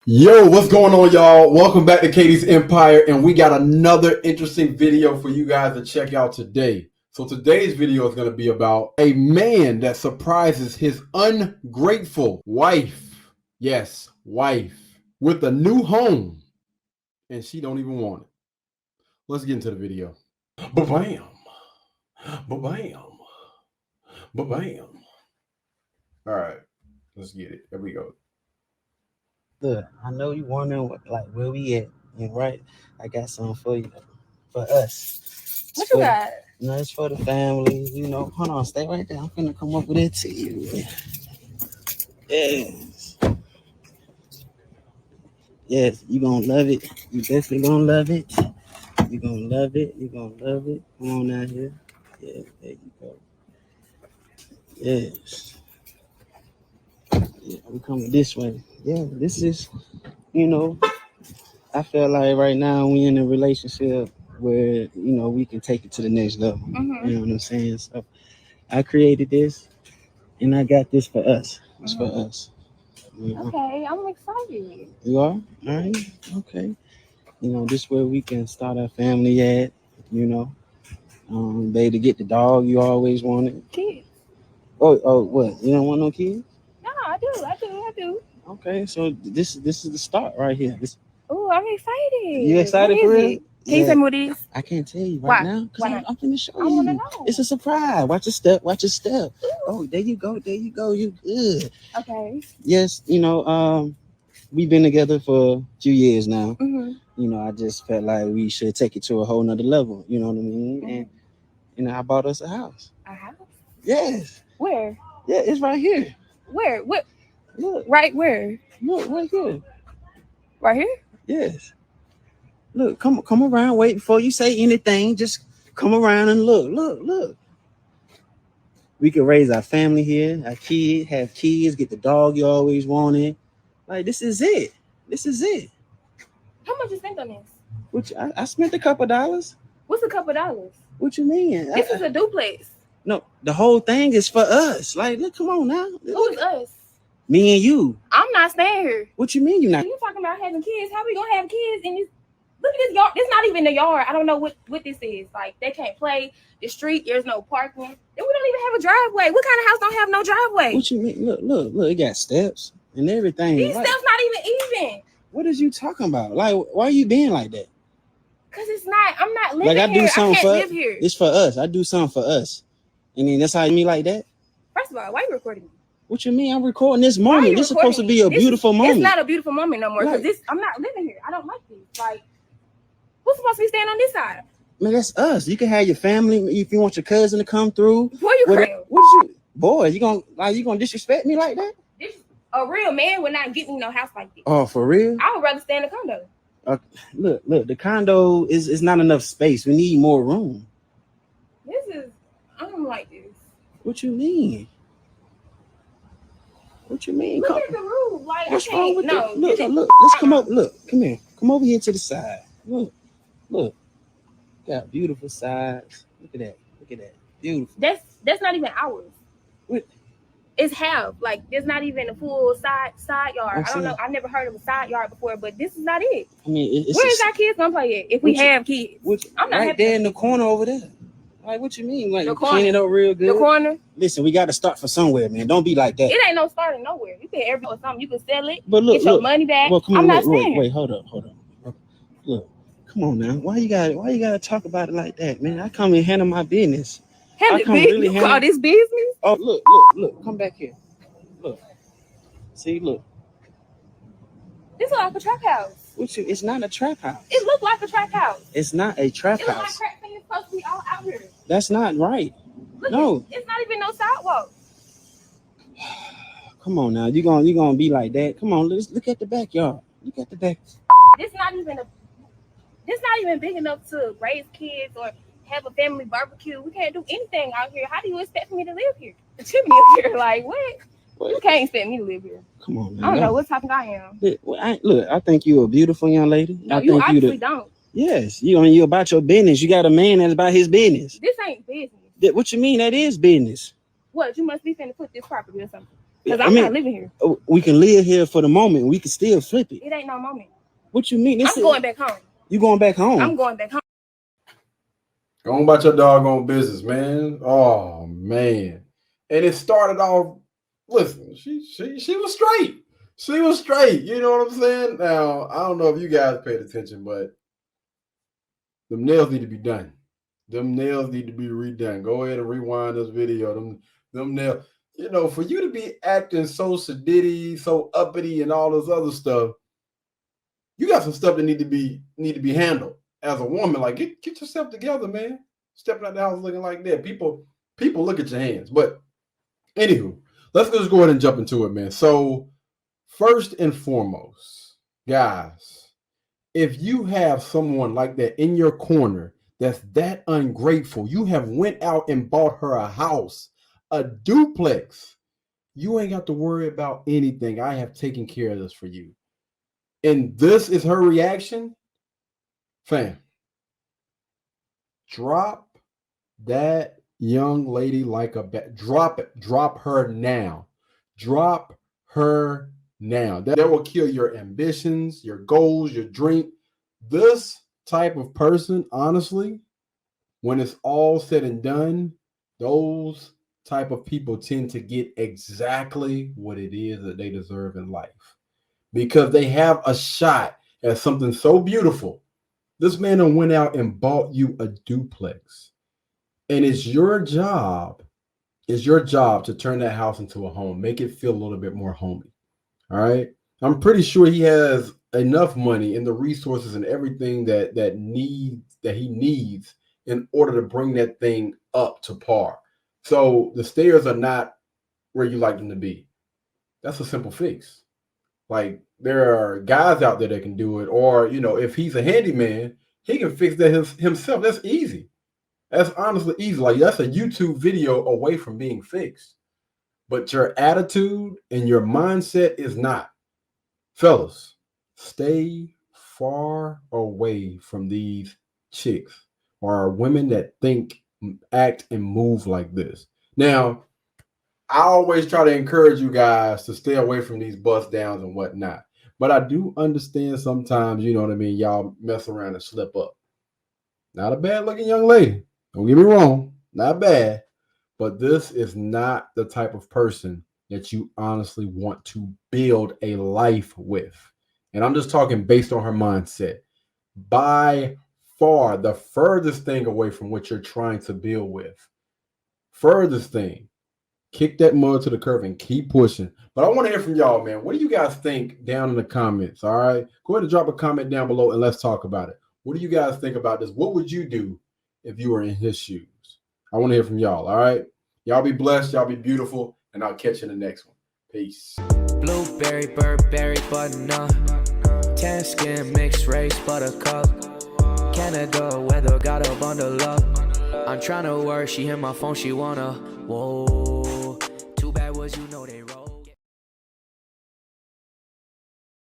Yo, what's going on, y'all? Welcome back to Katie's Empire, and we got another interesting video for you guys to check out today. So today's video is going to be about a man that surprises his ungrateful wife. Yes, wife, with a new home, and she don't even want it. Let's get into the video. Ba-bam, ba-bam, ba-bam. All right, let's get it. Here we go. Look, I know you wondering where we at, and right, I got something for you, for us. What you got? No, it's for the family. Hold on, stay right there. I'm gonna come up with it to you. Yes, yes, you gonna love it. You definitely gonna love it. You gonna love it. You gonna love it. Come on out here. Yeah, there you go. Yes. Yeah, we coming this way. Yeah, this is, I feel like right now we in a relationship where we can take it to the next level. Mm-hmm. You know what I'm saying? So I created this, and I got this for us. It's for us. Okay, I'm excited. You are? All right. Okay. This where we can start our family at. They to get the dog you always wanted. Kids. Oh, what? You don't want no kids? No, I do. Okay, so this is the start right here. Oh, I'm excited. You excited what for is real? It? Can you tell me what it is? I can't tell you Why? right now because I'm finna show you. I want to know. It's a surprise. Watch your step. Ooh. Oh, there you go. You good. Okay. Yes, we've been together for a few years now. Mm-hmm. I just felt like we should take it to a whole nother level. You know what I mean? Mm-hmm. And I bought us a house. A house? Yes. Where? Yeah, it's right here. Where? What? Look. Right where? Look, right here. Right here? Yes. Look, come around. Wait before you say anything. Just come around and look. We could raise our family here, our kids, have kids, get the dog you always wanted. Like, this is it. How much you spent on this? Which I spent a couple dollars. What's a couple dollars? What you mean? This is a duplex. No, the whole thing is for us. Like, look, come on now. Who's us? Me and you. I'm not staying here. What you mean you're not? You talking about having kids? How we gonna have kids in this? Look at this yard. This not even the yard. I don't know what this is. Like, they can't play. The street, there's no parking. And we don't even have a driveway. What kind of house don't have no driveway? What you mean? Look, it got steps and everything. These steps not even. What is you talking about? Like, why are you being like that? Cause it's not. I'm not living like, I here. do something I can't live here. It's for us. I do something for us. And then that's how you mean like that? First of all, why are you recording me? What you mean? I'm recording this moment. This is supposed to be a beautiful moment. It's not a beautiful moment no more. Because I'm not living here. I don't like this. Like, who's supposed to be staying on this side? Man, that's us. You can have your family if you want your cousin to come through. Where you from? What is you, boy? You gonna disrespect me like that? A real man would not get me no house like this. Oh, for real? I would rather stay in a condo. Look. The condo is not enough space. We need more room. I don't like this. What you mean? Look at the roof. Like, what's wrong with no? Look. Let's come up. Look, come here. Come over here to the side. Look. Got beautiful sides. Look at that. Beautiful. That's not even ours. What? It's half. Like, there's not even a full side yard. I don't know. I've never heard of a side yard before, but this is not it. I mean, where's our kids gonna play at if we have kids? I'm not right there in the corner over there. Like, what you mean? Like, clean it up real good. The corner. Listen, we got to start for somewhere, man. Don't be like that. It ain't no starting nowhere. You can every or something. You can sell it. But get your money back. Well, come on, I'm not staying. Wait, hold up. Look, come on now. Why you gotta talk about it like that, man? I come and handle my business. You call this business? Oh, look. Come back here. Look. See, look. This looks like a trap house. It's not a trap house. It looked like a trap house. It's not a trap house. It looks like crack things supposed to be all out here. That's not right. Look, no. It's not even no sidewalk. Come on now. You gonna be like that? Come on, let's look at the backyard. Look at the back. This not even big enough to raise kids or have a family barbecue. We can't do anything out here. How do you expect me to live here? To me up here, like what? You can't expect me to live here. Come on, man. I don't know what type of guy I am. Look, I think you're a beautiful young lady. No, you obviously don't. Yes, you about your business. You got a man that's about his business. This ain't business. What you mean? That is business. What? You must be finna put this property or something. Because I'm not living here. We can live here for the moment. We can still flip it. It ain't no moment. What you mean? I'm going back home. You going back home? I'm going back home. Go on about your doggone business, man. Oh man. And it started off, listen, she was straight. She was straight. You know what I'm saying? Now, I don't know if you guys paid attention, but them nails need to be done. Them nails need to be redone. Go ahead and rewind this video. Them nails, you know, for you to be acting so sedity, so uppity, and all this other stuff, you got some stuff that need to be handled as a woman. Like, get yourself together, man. Stepping out the house looking like that. People look at your hands. But anywho, let's just go ahead and jump into it, man. So first and foremost, guys, if you have someone like that in your corner that's that ungrateful, you have went out and bought her a house, a duplex. You ain't got to worry about anything. I have taken care of this for you. And this is her reaction, fam. Drop that young lady like a bat. Drop it. Drop her now. Drop her now. That will kill your ambitions, your goals, your dream. This type of person, honestly, when it's all said and done, those type of people tend to get exactly what it is that they deserve in life. Because they have a shot at something so beautiful. This man went out and bought you a duplex. And it's your job to turn that house into a home. Make it feel a little bit more homey. All right. I'm pretty sure he has enough money and the resources and everything that he needs in order to bring that thing up to par. So the stairs are not where you like them to be. That's a simple fix. Like, there are guys out there that can do it, or, you know, if he's a handyman, he can fix that himself. That's easy. That's honestly easy. Like, that's a YouTube video away from being fixed. But your attitude and your mindset is not. Fellas, stay far away from these chicks or women that think, act, and move like this. Now, I always try to encourage you guys to stay away from these bust downs and whatnot. But I do understand sometimes, you know what I mean, y'all mess around and slip up. Not a bad looking young lady. Don't get me wrong. Not bad. But this is not the type of person that you honestly want to build a life with. And I'm just talking based on her mindset. By far, the furthest thing away from what you're trying to build with. Furthest thing. Kick that mud to the curb and keep pushing. But I want to hear from y'all, man. What do you guys think down in the comments? All right. Go ahead and drop a comment down below and let's talk about it. What do you guys think about this? What would you do if you were in his shoes? I want to hear from y'all. All right. Y'all be blessed. Y'all be beautiful. And I'll catch you in the next one. Peace. Blueberry, Burberry, button-up. Tan skin, mixed race, buttercup. Canada weather, got a bundle up. I'm trying to work, she hit my phone, she wanna. Whoa. Too bad was you know they roll.